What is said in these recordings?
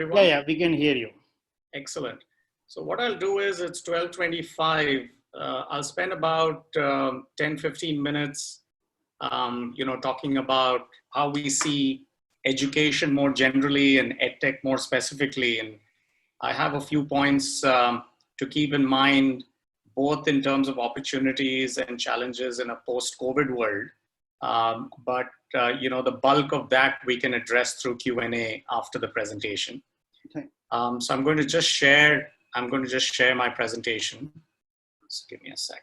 everyone? Yeah, we can hear you. Excellent. So what I'll do is it's 12:25. I'll spend about 10-15 minutes, talking about how we see education more generally and EdTech more specifically. And I have a few points to keep in mind, both in terms of opportunities and challenges in a post-COVID world. But the bulk of that we can address through Q&A after the presentation. Okay. So I'm going to just share my presentation. Just give me a sec.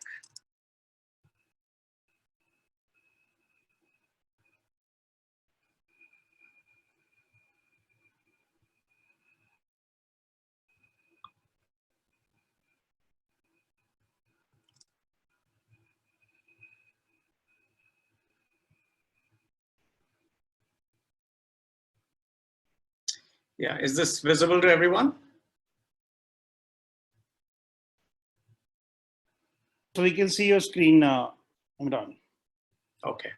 Yeah, is this visible to everyone? So we can see your screen, Imran. Okay.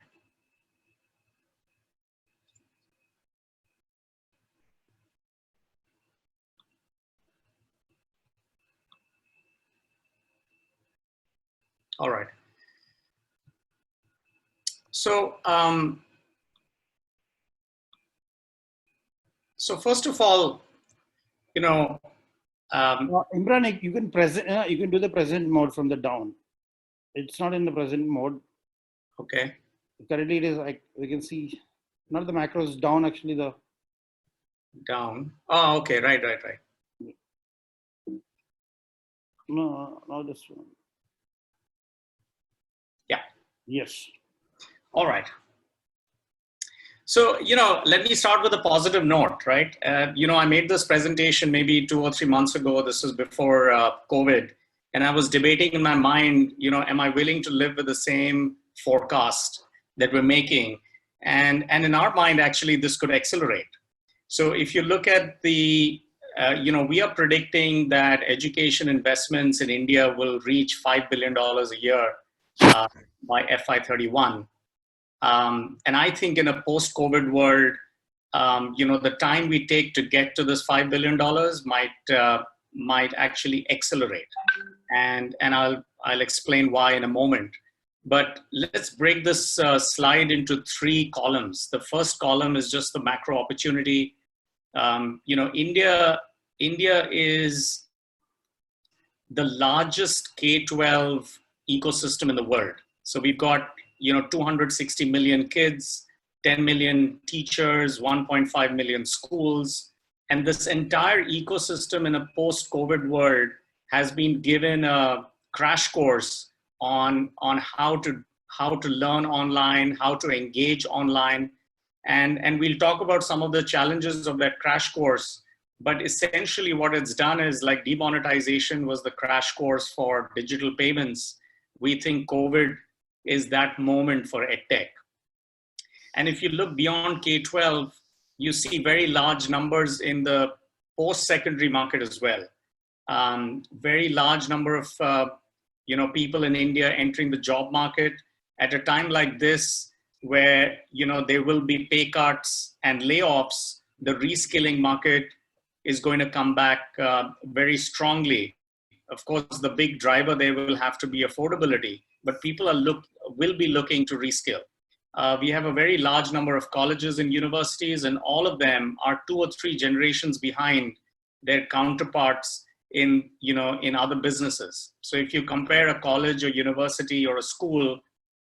All right. So, so first of all, Imran, you can present. You can do the present mode from the down. It's not in the present mode. Okay. Currently, it is like we can see. Not the macros down. Actually, the down. Oh, okay. Right. No, not this one. Yeah. Yes. All right. So, let me start with a positive note, right? I made this presentation maybe 2 or 3 months ago. This was before COVID. And I was debating in my mind, am I willing to live with the same forecast that we're making? And in our mind, actually, this could accelerate. So if you look at the, we are predicting that education investments in India will reach $5 billion a year by FY31. And I think in a post-COVID world, the time we take to get to this $5 billion might actually accelerate. And I'll explain why in a moment. But let's break this slide into 3 columns. The first column is just the macro opportunity. India is the largest K-12 ecosystem in the world. So we've got 260 million kids, 10 million teachers, 1.5 million schools. And this entire ecosystem in a post-COVID world has been given a crash course on how to learn online, how to engage online. And we'll talk about some of the challenges of that crash course. But essentially what it's done is, like demonetization was the crash course for digital payments. We think COVID is that moment for EdTech. And if you look beyond K-12, you see very large numbers in the post-secondary market as well. Very large number of people in India entering the job market at a time like this, where there will be pay cuts and layoffs. The reskilling market is going to come back very strongly. Of course, the big driver there will have to be affordability, but people will be looking to reskill. We have a very large number of colleges and universities, and all of them are 2 or 3 generations behind their counterparts in other businesses. So if you compare a college or university or a school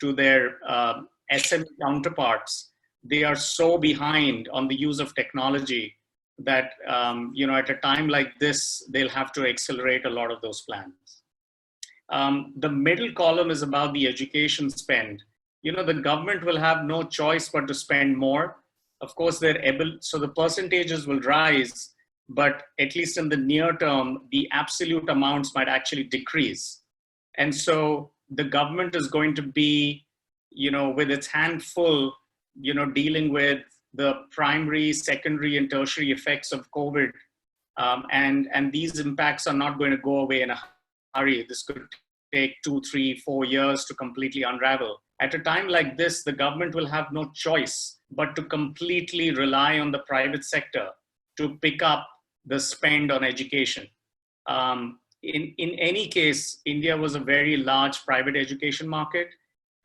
to their SME counterparts, they are so behind on the use of technology that at a time like this, they'll have to accelerate a lot of those plans. The middle column is about the education spend. The government will have no choice but to spend more. Of course, so the percentages will rise, but at least in the near term, the absolute amounts might actually decrease. And so the government is going to be, with its hand full, dealing with the primary, secondary, and tertiary effects of COVID. And these impacts are not going to go away in a hurry. This could take 2, 3, 4 years to completely unravel. At a time like this, the government will have no choice but to completely rely on the private sector to pick up the spend on education. In any case, India was a very large private education market,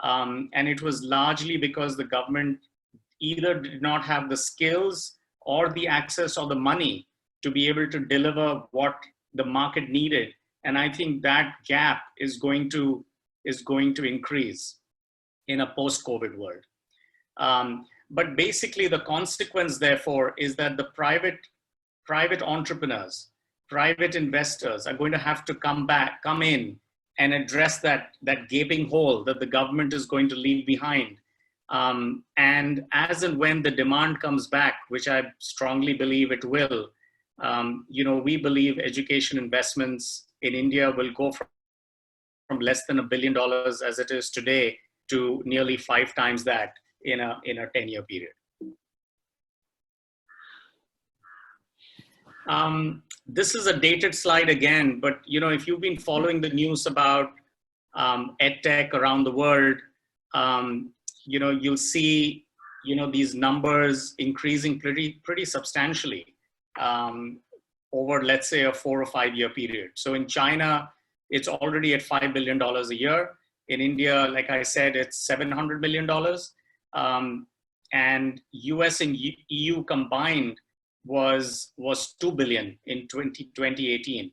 and it was largely because the government either did not have the skills or the access or the money to be able to deliver what the market needed. And I think that gap is going to increase in a post-COVID world. But basically, the consequence, therefore, is that the private entrepreneurs, private investors are going to have to come in and address that gaping hole that the government is going to leave behind. And as and when the demand comes back, which I strongly believe it will, we believe education investments in India will go from less than $1 billion as it is today to nearly 5 times that in a 10-year period. This is a dated slide again, but if you've been following the news about EdTech around the world, you'll see these numbers increasing pretty substantially over, let's say, a 4 or 5 year period. So in China, it's already at $5 billion a year. In India, like I said, it's $700 million. And US and EU combined was 2 billion in 2018.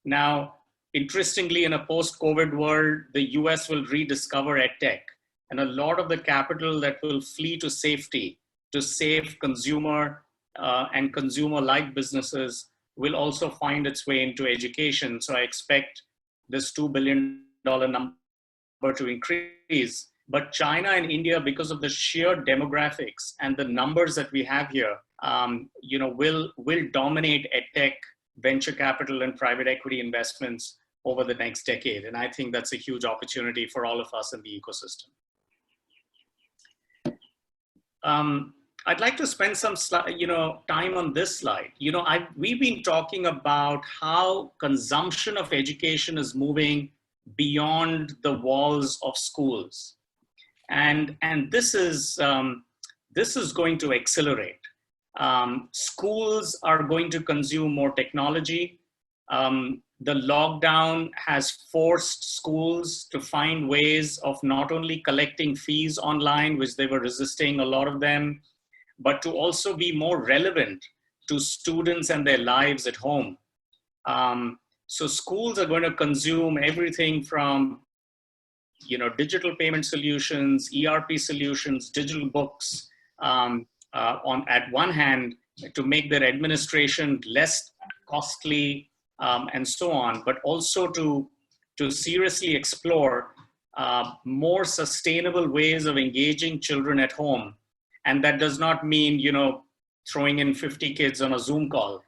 Now, interestingly, in a post-COVID world, the US will rediscover EdTech, and a lot of the capital that will flee to safety to save consumer and consumer-like businesses will also find its way into education. So I expect this $2 billion number to increase. But China and India, because of the sheer demographics and the numbers that we have here, will dominate EdTech, venture capital, and private equity investments over the next decade. And I think that's a huge opportunity for all of us in the ecosystem. I'd like to spend some time on this slide. We've been talking about how consumption of education is moving beyond the walls of schools, and this is going to accelerate. Schools are going to consume more technology. The lockdown has forced schools to find ways of not only collecting fees online, which they were resisting, a lot of them, but to also be more relevant to students and their lives at home. So schools are going to consume everything from digital payment solutions, ERP solutions, digital books, at one hand, to make their administration less costly and so on, but also to seriously explore more sustainable ways of engaging children at home. And that does not mean, throwing in 50 kids on a Zoom call.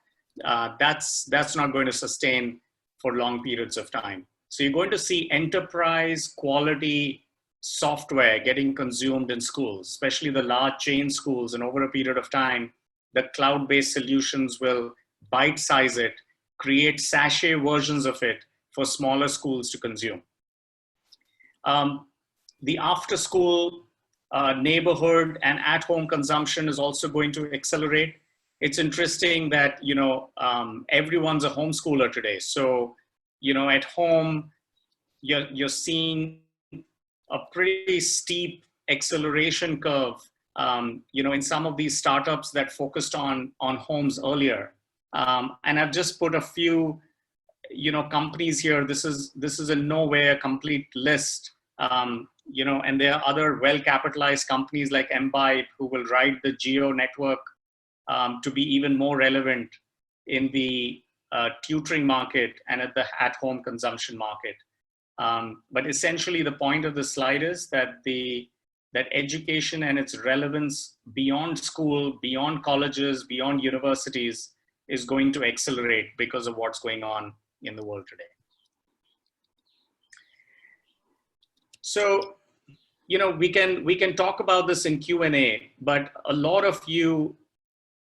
That's not going to sustain for long periods of time. So you're going to see enterprise quality software getting consumed in schools, especially the large chain schools. And over a period of time, the cloud-based solutions will bite-size it, create sachet versions of it for smaller schools to consume. The after-school neighborhood and at-home consumption is also going to accelerate. It's interesting that, everyone's a homeschooler today. So, at home, you're seeing a pretty steep acceleration curve, in some of these startups that focused on homes earlier. And I've just put a few, companies here. This is in no way a complete list. And there are other well-capitalized companies like Imbibe who will ride the geo network to be even more relevant in the tutoring market and at the at-home consumption market. But essentially, the point of the slide is that that education and its relevance beyond school, beyond colleges, beyond universities is going to accelerate because of what's going on in the world today. So, we can talk about this in Q&A, but a lot of you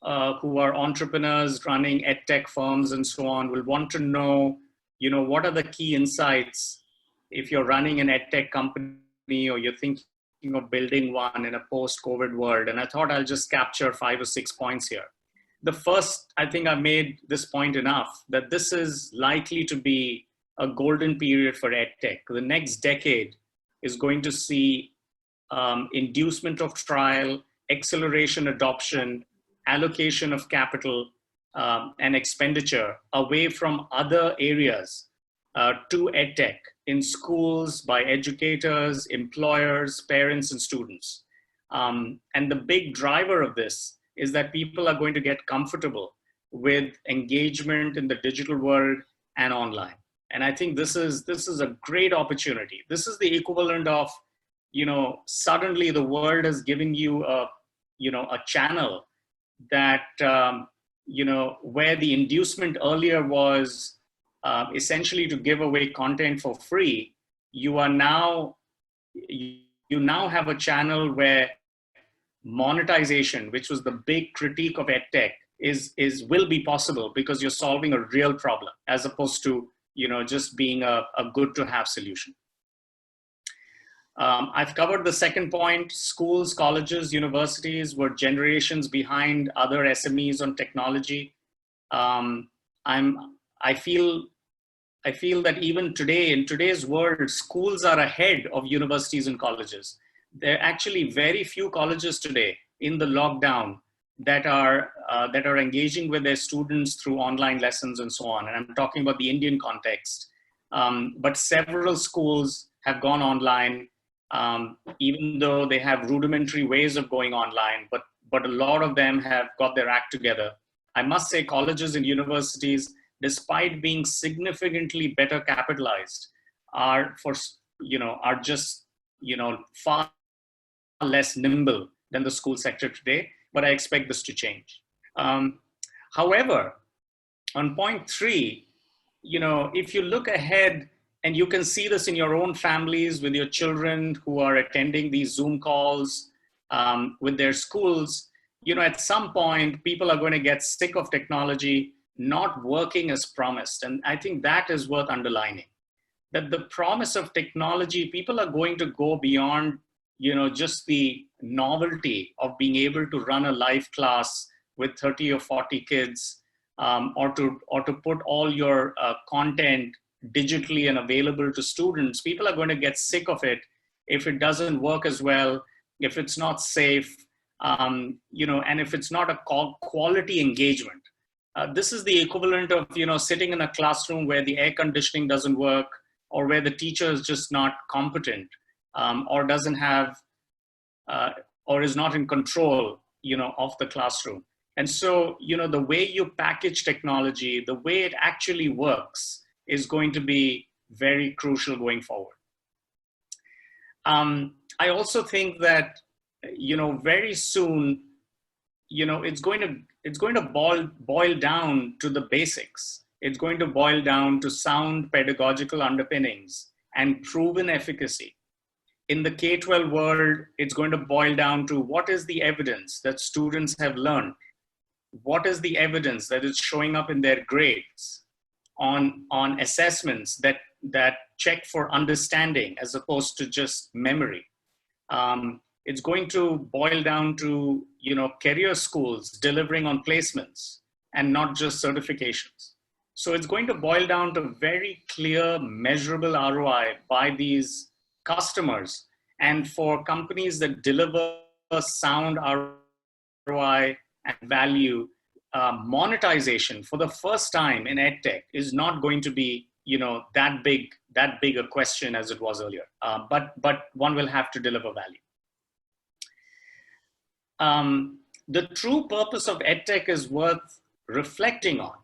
who are entrepreneurs running EdTech firms and so on will want to know, what are the key insights if you're running an EdTech company or you're thinking of building one in a post-COVID world. And I thought I'll just capture 5 or 6 points here. the first, I think I made this point enough, that this is likely to be a golden period for EdTech. The next decade is going to see inducement of trial, acceleration adoption, allocation of capital and expenditure away from other areas to EdTech in schools, by educators, employers, parents, and students. And the big driver of this is that people are going to get comfortable with engagement in the digital world and online. And I think this is a great opportunity. This is the equivalent of, suddenly the world is giving you a channel that, where the inducement earlier was essentially to give away content for free. You now have a channel where monetization, which was the big critique of EdTech, will be possible because you're solving a real problem as opposed to just being a good to have solution. I've covered the second point. Schools, colleges, universities were generations behind other SMEs on technology. I feel that even today, in today's world, schools are ahead of universities and colleges. There are actually very few colleges today in the lockdown that are engaging with their students through online lessons and so on. And I'm talking about the Indian context. But several schools have gone online, even though they have rudimentary ways of going online, but a lot of them have got their act together. I must say colleges and universities, despite being significantly better capitalized, are just far less nimble than the school sector today, but I expect this to change. However, on point 3, if you look ahead, and you can see this in your own families with your children who are attending these Zoom calls with their schools, at some point, people are going to get sick of technology not working as promised. And I think that is worth underlining, that the promise of technology, people are going to go beyond, just the novelty of being able to run a live class with 30 or 40 kids, or to put all your content digitally and available to students. People are going to get sick of it if it doesn't work as well, if it's not safe, and if it's not a quality engagement. This is the equivalent of, sitting in a classroom where the air conditioning doesn't work, or where the teacher is just not competent, or doesn't have, or is not in control, of the classroom. And so, the way you package technology, the way it actually works, is going to be very crucial going forward. I also think that, very soon, it's going to boil down to the basics. It's going to boil down to sound pedagogical underpinnings and proven efficacy. In the K-12 world, it's going to boil down to what is the evidence that students have learned? What is the evidence that is showing up in their grades on assessments that check for understanding as opposed to just memory? It's going to boil down to, career schools delivering on placements and not just certifications. So it's going to boil down to very clear, measurable ROI by these customers. And for companies that deliver sound ROI and value, monetization for the first time in EdTech is not going to be, that big a question as it was earlier. But one will have to deliver value. The true purpose of EdTech is worth reflecting on.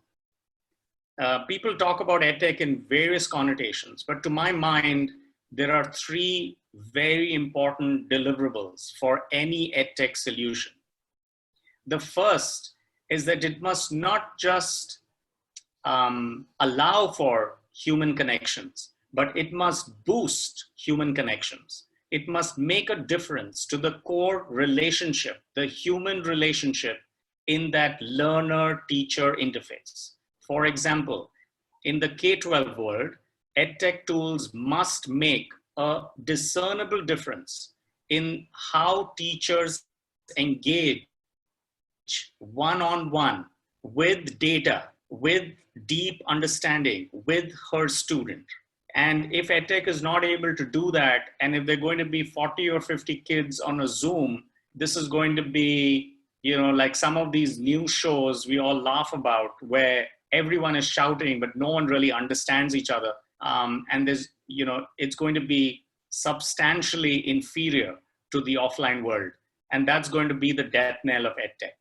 People talk about EdTech in various connotations, but to my mind, there are 3 very important deliverables for any EdTech solution. The first is that it must not just allow for human connections, but it must boost human connections. It must make a difference to the core relationship, the human relationship in that learner-teacher interface. For example, in the K-12 world, EdTech tools must make a discernible difference in how teachers engage one-on-one with data, with deep understanding with her student. And if EdTech is not able to do that, and if they're going to be 40 or 50 kids on a Zoom, this is going to be, like some of these news shows we all laugh about, where everyone is shouting, but no one really understands each other. And there's, it's going to be substantially inferior to the offline world. And that's going to be the death knell of EdTech.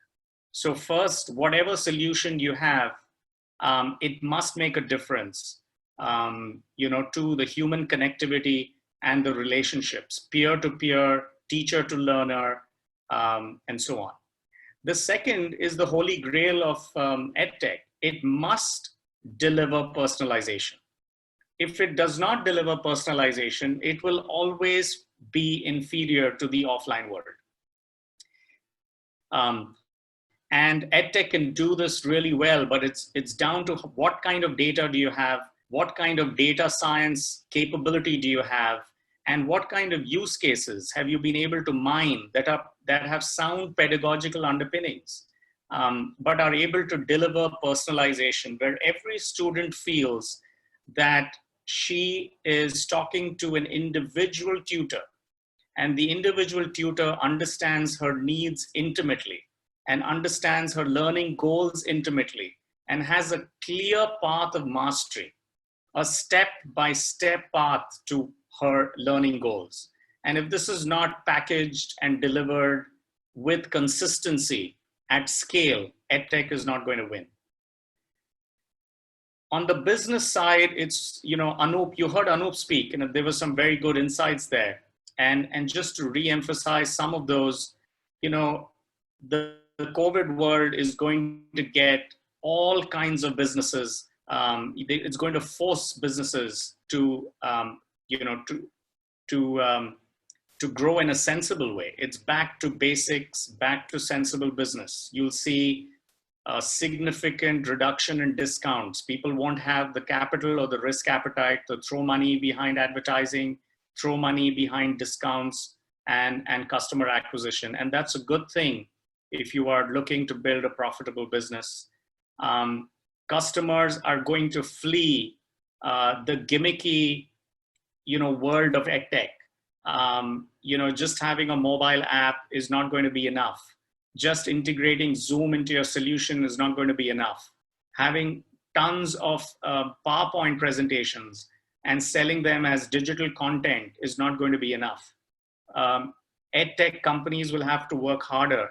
So first, whatever solution you have, it must make a difference, to the human connectivity and the relationships, peer-to-peer, teacher-to-learner, and so on. The second is the holy grail of EdTech. It must deliver personalization. If it does not deliver personalization, it will always be inferior to the offline world. And EdTech can do this really well, but it's down to what kind of data do you have, what kind of data science capability do you have, and what kind of use cases have you been able to mine that have sound pedagogical underpinnings, but are able to deliver personalization, where every student feels that she is talking to an individual tutor, and the individual tutor understands her needs intimately and understands her learning goals intimately and has a clear path of mastery, a step-by-step path to her learning goals. And if this is not packaged and delivered with consistency at scale, EdTech is not going to win. On the business side, it's, Anup, you heard Anup speak, and there were some very good insights there. And just to re-emphasize some of those, the COVID world is going to get all kinds of businesses. It's going to force businesses to grow in a sensible way. It's back to basics, back to sensible business. You'll see a significant reduction in discounts. People won't have the capital or the risk appetite to throw money behind advertising, throw money behind discounts and customer acquisition. And that's a good thing if you are looking to build a profitable business. Customers are going to flee the gimmicky, world of EdTech. Just having a mobile app is not going to be enough. Just integrating Zoom into your solution is not going to be enough. Having tons of PowerPoint presentations and selling them as digital content is not going to be enough. EdTech companies will have to work harder,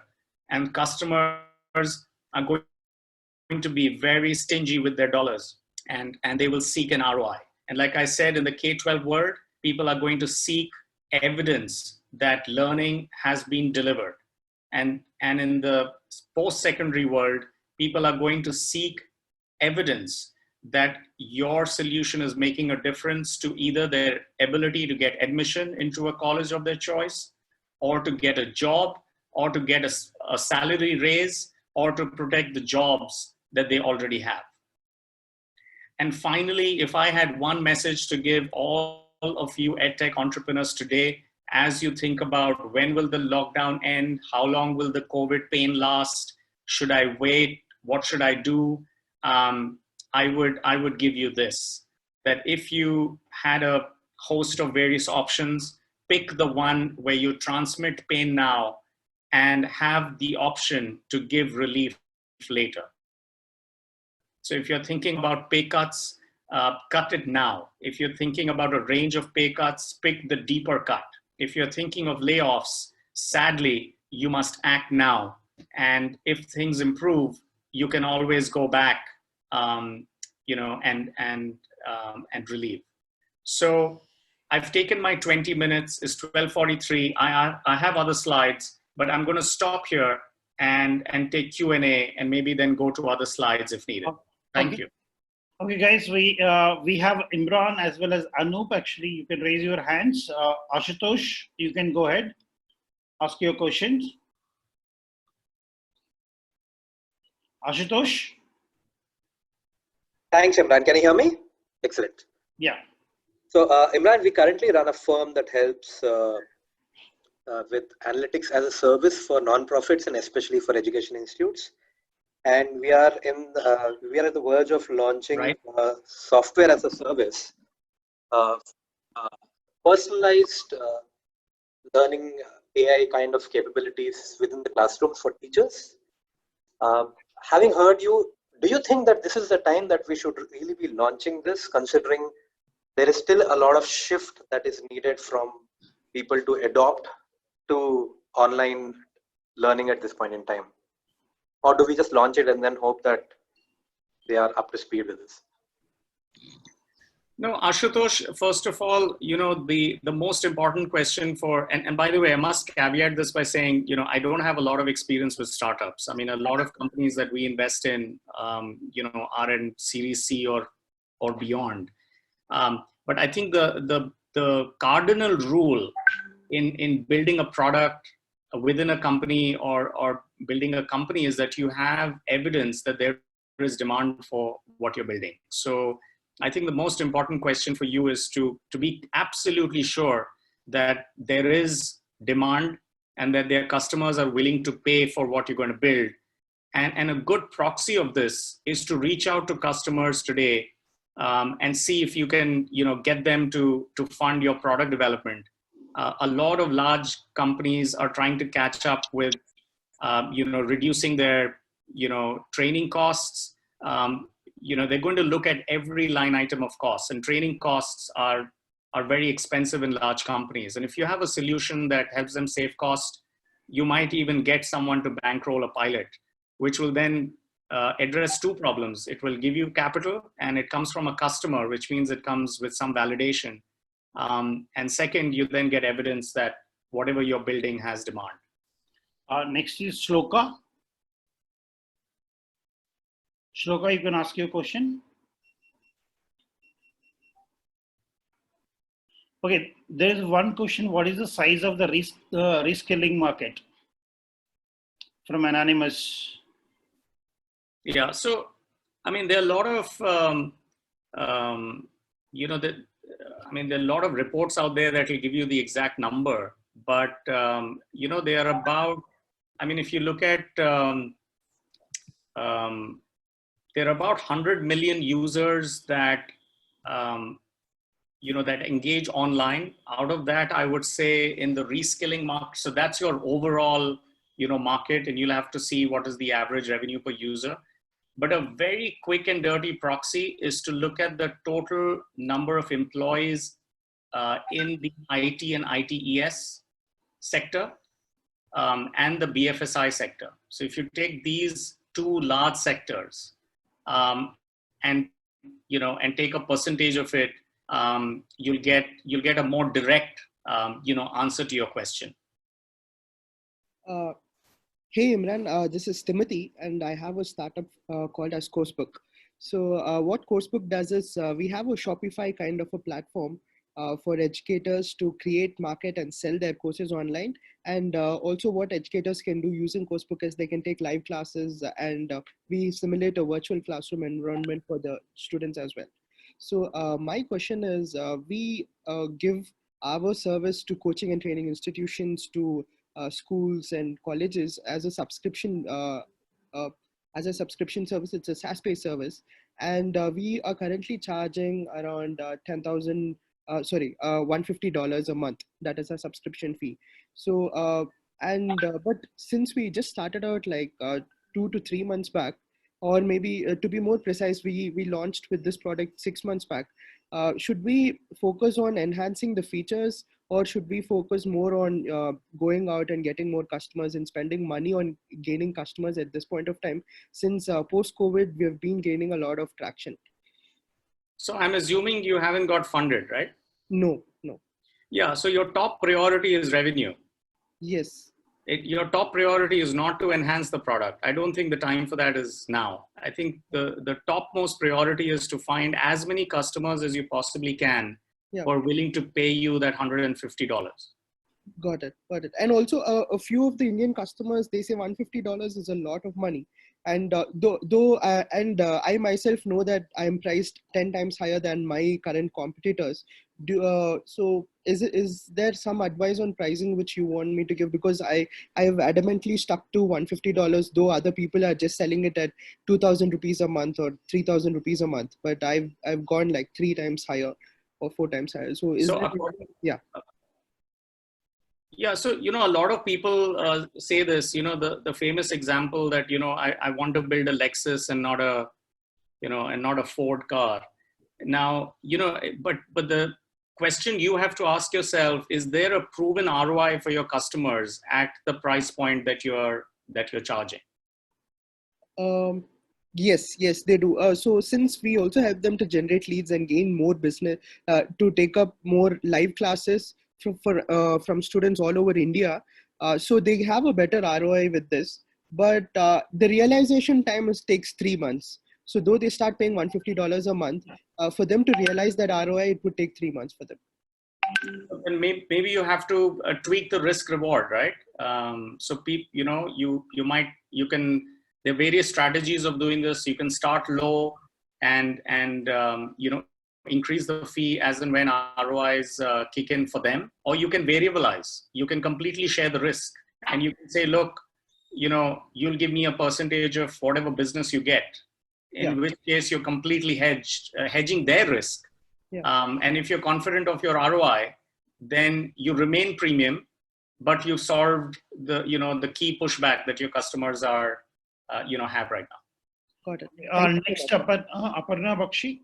and customers are going to be very stingy with their dollars, and they will seek an ROI. And like I said, in the K-12 world, people are going to seek evidence that learning has been delivered. And in the post-secondary world, people are going to seek evidence that your solution is making a difference to either their ability to get admission into a college of their choice, or to get a job, or to get a salary raise, or to protect the jobs that they already have. And finally, if I had one message to give all of you EdTech entrepreneurs today, as you think about when will the lockdown end, how long will the COVID pain last, should I wait, what should I do? I would give you this, that if you had a host of various options, pick the one where you transmit pain now and have the option to give relief later. So if you're thinking about pay cuts, cut it now. If you're thinking about a range of pay cuts, pick the deeper cut. If you're thinking of layoffs, sadly, you must act now. And if things improve, you can always go back, and relieve. So I've taken my 20 minutes. It's 12:43. I have other slides, but I'm going to stop here and take Q&A, and maybe then go to other slides if needed. Thank you. Okay, guys, we have Imran as well as Anup. Actually, you can raise your hands. Ashutosh, you can go ahead, ask your questions. Ashutosh? Thanks, Imran. Can you hear me? Excellent. Yeah. So, Imran, we currently run a firm that helps with analytics as a service for nonprofits and especially for education institutes. And we are at the verge of launching Right. software as a service, uh, uh, personalized learning AI kind of capabilities within the classrooms for teachers. Having heard you, do you think that this is the time that we should really be launching this, considering there is still a lot of shift that is needed from people to adopt to online learning at this point in time? Or do we just launch it and then hope that they are up to speed with this? No, Ashutosh, first of all, the most important question and by the way, I must caveat this by saying, I don't have a lot of experience with startups. I mean, a lot of companies that we invest in, are in Series C or beyond. But I think the cardinal rule in building a product within a company or building a company is that you have evidence that there is demand for what you're building. So I think the most important question for you is to be absolutely sure that there is demand and that their customers are willing to pay for what you're going to build. And a good proxy of this is to reach out to customers today and see if you can, get them to fund your product development. A lot of large companies are trying to catch up with, reducing their, training costs. They're going to look at every line item of costs, and training costs are very expensive in large companies. And if you have a solution that helps them save cost, you might even get someone to bankroll a pilot, which will then address two problems. It will give you capital, and it comes from a customer, which means it comes with some validation. And second, you then get evidence that whatever you're building has demand. Next is Shloka. Shloka, you can ask your question. Okay, there is one question. What is the size of the reskilling market? From Anonymous. Yeah, so, I mean, there are a lot of, there are a lot of reports out there that will give you the exact number, but, they are about, if you look at, there are about 100 million users that, that engage online. Out of that, I would say in the reskilling market, so that's your overall, market, and you'll have to see what is the average revenue per user. But a very quick and dirty proxy is to look at the total number of employees in the IT and ITES sector and the BFSI sector. So if you take these two large sectors and take a percentage of it, you'll get a more direct answer to your question. Hey Imran, this is Timothy, and I have a startup called as Coursebook. So what Coursebook does is we have a Shopify kind of a platform for educators to create, market, and sell their courses online. And also what educators can do using Coursebook is they can take live classes and we simulate a virtual classroom environment for the students as well. So my question is, we give our service to coaching and training institutions, to schools and colleges as a subscription service. It's a SaaS-based service, and we are currently charging around $150 a month. That is a subscription fee. So but since we just started out like 2 to 3 months back, or maybe to be more precise, we launched with this product 6 months back. Should we focus on enhancing the features, or should we focus more on going out and getting more customers and spending money on gaining customers at this point of time? Since post-COVID, we have been gaining a lot of traction. So I'm assuming you haven't got funded, right? No. Yeah, so your top priority is revenue. Yes. Your top priority is not to enhance the product. I don't think the time for that is now. I think the topmost priority is to find as many customers as you possibly can who are willing to pay you that $150. Got it. And also a few of the Indian customers, they say $150 is a lot of money. And I myself know that I am priced 10 times higher than my current competitors. So is there some advice on pricing which you want me to give? Because I have adamantly stuck to $150, though other people are just selling it at 2,000 rupees a month or 3,000 rupees a month. But I've gone like 3 times higher or 4 times higher. So is So there, yeah. Yeah, so a lot of people say this. The famous example that I want to build a Lexus and not a Ford car. Now but the question you have to ask yourself is: there a proven ROI for your customers at the price point that you're charging? Yes, they do. So since we also help them to generate leads and gain more business, to take up more live classes from students all over India, so they have a better ROI with this. But the realization time takes 3 months. So though they start paying $150 a month, for them to realize that ROI, it would take 3 months for them. And maybe you have to tweak the risk reward, right? So you can. There are various strategies of doing this. You can start low and increase the fee as and when ROIs kick in for them, or you can variabilize. You can completely share the risk, and you can say, look, you'll give me a percentage of whatever business you get. In which case you're completely hedging their risk. And if you're confident of your ROI, then you remain premium, but you've solved the key pushback that your customers are have right now. Got it. Next, Aparna Bakshi.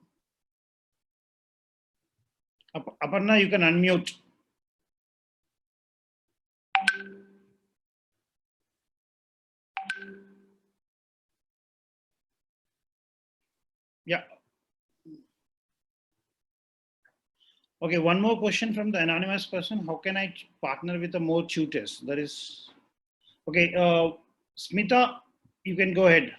Aparna, you can unmute. Yeah. Okay, one more question from the anonymous person. How can I partner with more tutors? That is, okay, Smita, you can go ahead.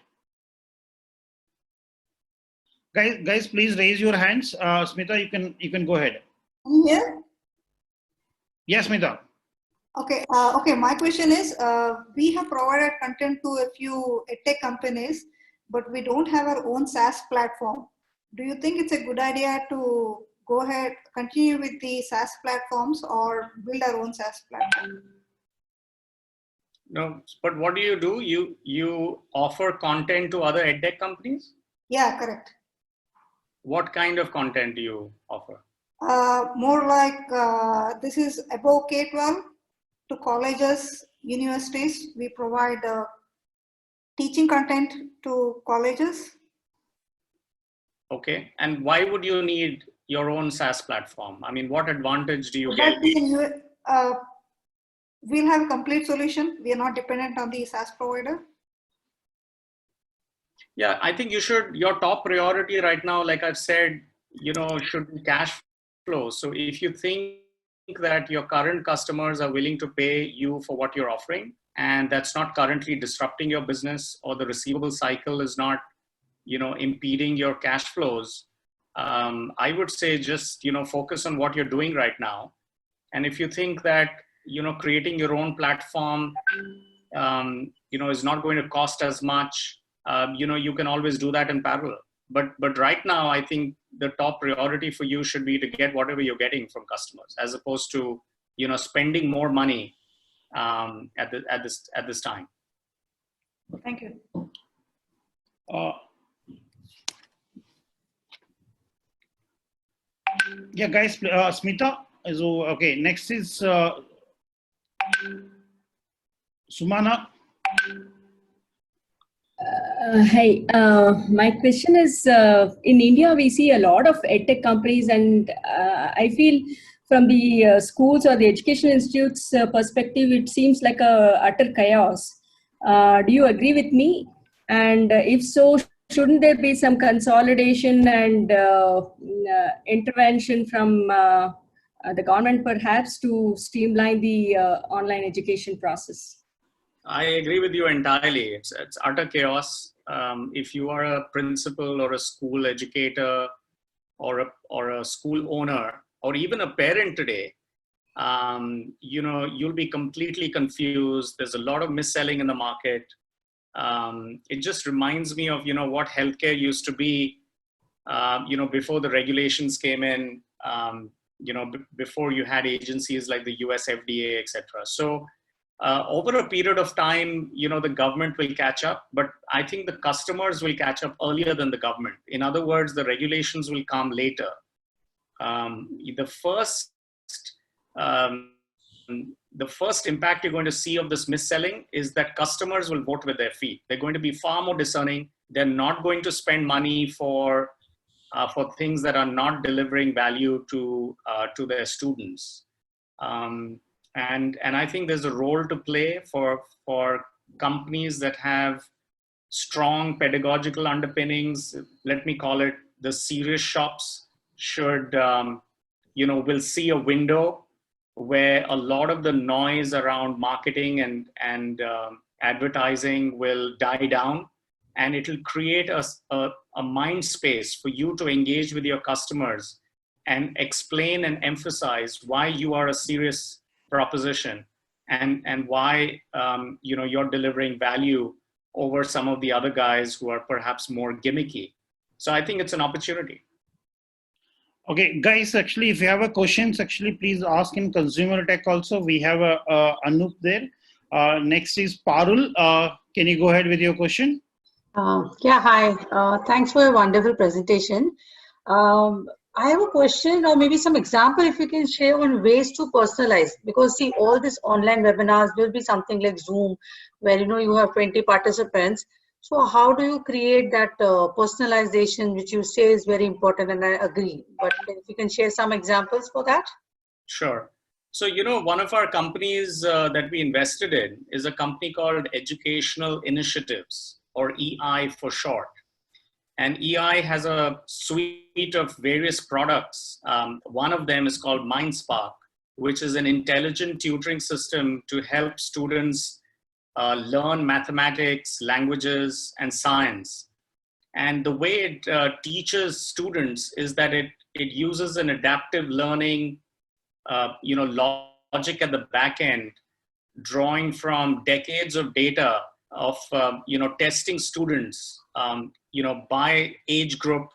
Guys, please raise your hands. Smita, you can go ahead. Here? Yes, Smita. Okay, okay. My question is, we have provided content to a few EdTech companies, but we don't have our own SaaS platform. Do you think it's a good idea to go ahead, continue with the SaaS platforms, or build our own SaaS platform? No, but what do? You offer content to other EdTech companies? Yeah, correct. What kind of content do you offer? More like this is above K-12 to colleges, universities. We provide teaching content to colleges. Okay, and why would you need your own SaaS platform? I mean, what advantage do you get? We'll have a complete solution. We are not dependent on the SaaS provider. Yeah, I think your top priority right now, like I've said, should be cash flow. So if you think that your current customers are willing to pay you for what you're offering, and that's not currently disrupting your business, or the receivable cycle is not, impeding your cash flows, I would say just, focus on what you're doing right now. And if you think that, creating your own platform, is not going to cost as much, you can always do that in parallel. But right now, I think the top priority for you should be to get whatever you're getting from customers, as opposed to, spending more money at this time. Thank you. Yeah, guys, Smita. So, okay, next is Sumana. Hi, my question is, in India, we see a lot of EdTech companies, and I feel from the schools or the education institutes perspective, it seems like a utter chaos. Do you agree with me? And if so, shouldn't there be some consolidation and intervention from the government perhaps to streamline the online education process? I agree with you entirely. It's utter chaos. If you are a principal or a school educator or a school owner or even a parent today, you'll be completely confused. There's a lot of mis-selling in the market. It just reminds me of, what healthcare used to be, before the regulations came in. before you had agencies like the US FDA, etc. So over a period of time, the government will catch up, but I think the customers will catch up earlier than the government. In other words, the regulations will come later. The first impact you're going to see of this mis-selling is that customers will vote with their feet. They're going to be far more discerning. They're not going to spend money for things that are not delivering value to their students. And I think there's a role to play for companies that have strong pedagogical underpinnings. Let me call it the serious shops should, will see a window where a lot of the noise around marketing and advertising will die down, and it'll create a mind space for you to engage with your customers and explain and emphasize why you are a serious proposition and why you're delivering value over some of the other guys who are perhaps more gimmicky. So I think it's an opportunity. Okay, guys, actually, if you have a questions, actually, please ask in consumer tech also. We have Anup there. Next is Parul. Can you go ahead with your question? Yeah, hi. Thanks for a wonderful presentation. I have a question or maybe some example if you can share on ways to personalize, because see, all these online webinars will be something like Zoom where you have 20 participants. So how do you create that personalization, which you say is very important, and I agree, but if you can share some examples for that? Sure. So, one of our companies that we invested in is a company called Educational Initiatives, or EI for short. And EI has a suite of various products. One of them is called MindSpark, which is an intelligent tutoring system to help students learn mathematics, languages, and science. And the way it teaches students is that it uses an adaptive learning, logic at the back end, drawing from decades of data of, testing students, by age group,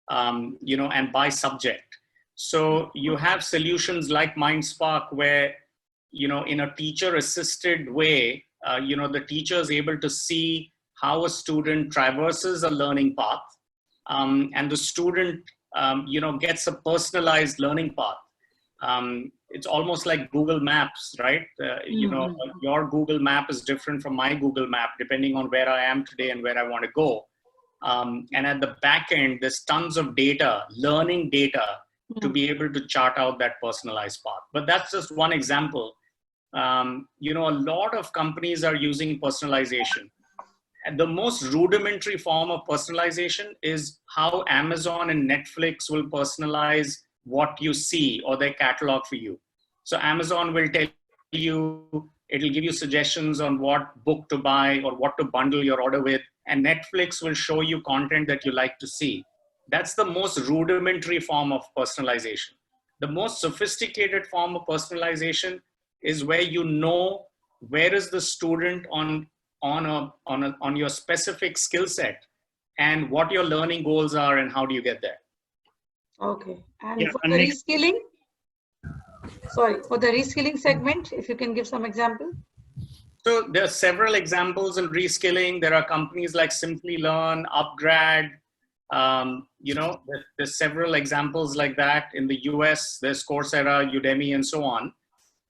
and by subject. So you have solutions like MindSpark where, in a teacher-assisted way, the teacher is able to see how a student traverses a learning path, and the student, gets a personalized learning path. It's almost like Google Maps, right? Your Google Map is different from my Google Map, depending on where I am today and where I want to go. And at the back end, there's tons of data, learning data, to be able to chart out that personalized path. But that's just one example. A lot of companies are using personalization. And the most rudimentary form of personalization is how Amazon and Netflix will personalize what you see or their catalog for you. So Amazon will tell you, it'll give you suggestions on what book to buy or what to bundle your order with. And Netflix will show you content that you like to see. That's the most rudimentary form of personalization. The most sophisticated form of personalization is where where is the student on your specific skill set and what your learning goals are and how do you get there. Okay. And for the reskilling? Sorry, for the reskilling segment, if you can give some example. So there are several examples in reskilling. There are companies like Simply Learn, Upgrad. There's several examples like that. In the US, there's Coursera, Udemy, and so on.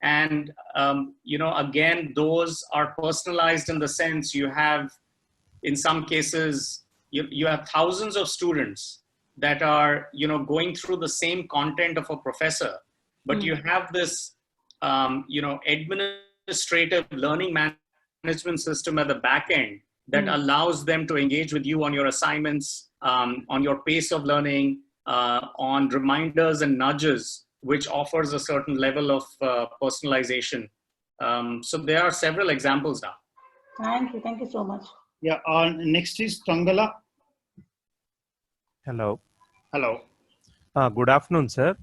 And, again, those are personalized in the sense you have, in some cases, you have thousands of students that are, going through the same content of a professor, but you have this, administrative learning management system at the back end that allows them to engage with you on your assignments, on your pace of learning, on reminders and nudges, which offers a certain level of personalization. So there are several examples now. Thank you so much. Yeah, next is Tangala. Hello. Hello. Good afternoon, sir.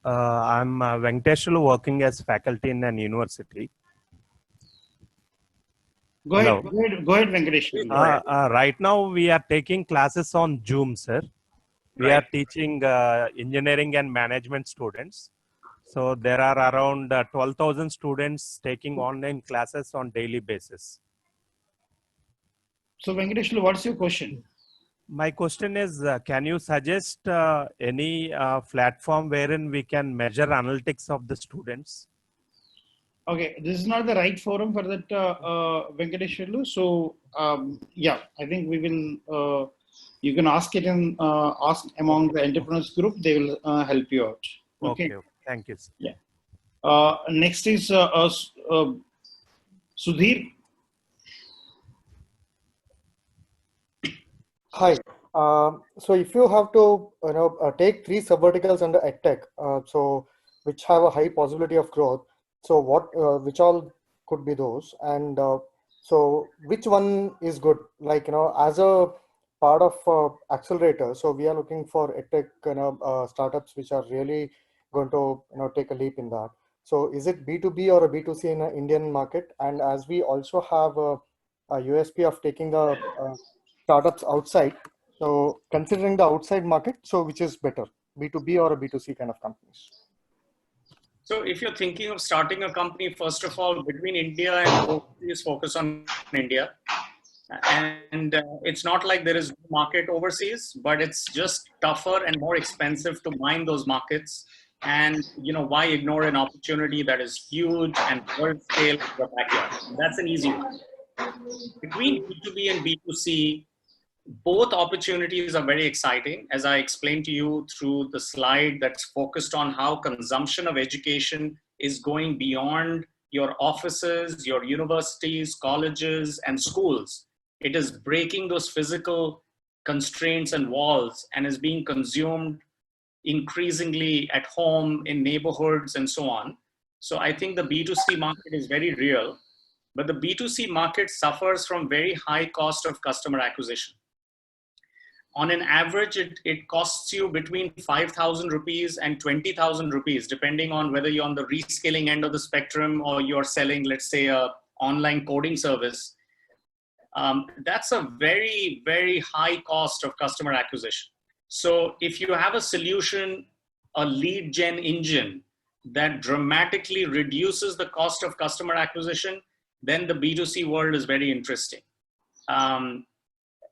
I'm Venkateshulu, working as faculty in an university. Go ahead, Venkatesh. Right now, we are taking classes on Zoom, sir. We are teaching engineering and management students. So there are around 12,000 students taking online classes on daily basis. So Venkateshlu, what's your question? My question is, can you suggest any platform wherein we can measure analytics of the students? Okay, this is not the right forum for that, Venkateshlu. So yeah, I think we will. You can ask it and ask among the entrepreneurs group. They will help you out. Okay. Okay. Thank you, sir. Yeah. Next is Sudhir. Hi. So if you have to, take three subverticals under EdTech, so which have a high possibility of growth, so which all could be those, and so which one is good? Like, as a part of accelerator, so we are looking for EdTech, startups which are really going to, take a leap in that. So is it B2B or a B2C in an Indian market? And as we also have a USP of taking the startups outside. So considering the outside market, so which is better, B2B or a B2C kind of companies? So if you're thinking of starting a company, first of all, between India and overseas, focus on India. And it's not like there is no market overseas, but it's just tougher and more expensive to mine those markets. And why ignore an opportunity that is huge and world scale in your backyard? That's an easy one. Between B2B and B2C, both opportunities are very exciting, as I explained to you through the slide that's focused on how consumption of education is going beyond your offices, your universities, colleges, and schools. It is breaking those physical constraints and walls and is being consumed increasingly at home, in neighborhoods, and so on. So I think the B2C market is very real, but the B2C market suffers from very high cost of customer acquisition. On an average, it costs you between 5,000 rupees and 20,000 rupees, depending on whether you're on the reskilling end of the spectrum or you're selling, let's say, a online coding service. That's a very, very high cost of customer acquisition. So if you have a solution, a lead gen engine that dramatically reduces the cost of customer acquisition, then the B2C world is very interesting. The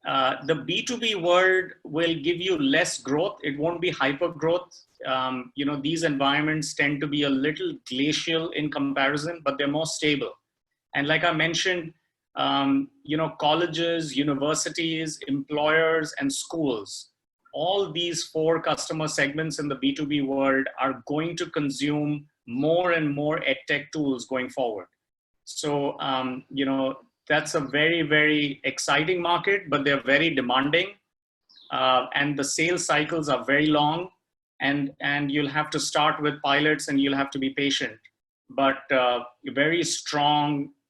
B2B world will give you less growth. It won't be hyper growth. These environments tend to be a little glacial in comparison, but they're more stable. And like I mentioned, colleges, universities, employers, and schools, all these four customer segments in the B2B world are going to consume more and more EdTech tools going forward. So, that's a very, very exciting market, but they're very demanding. And the sales cycles are very long, and you'll have to start with pilots and you'll have to be patient. But very strong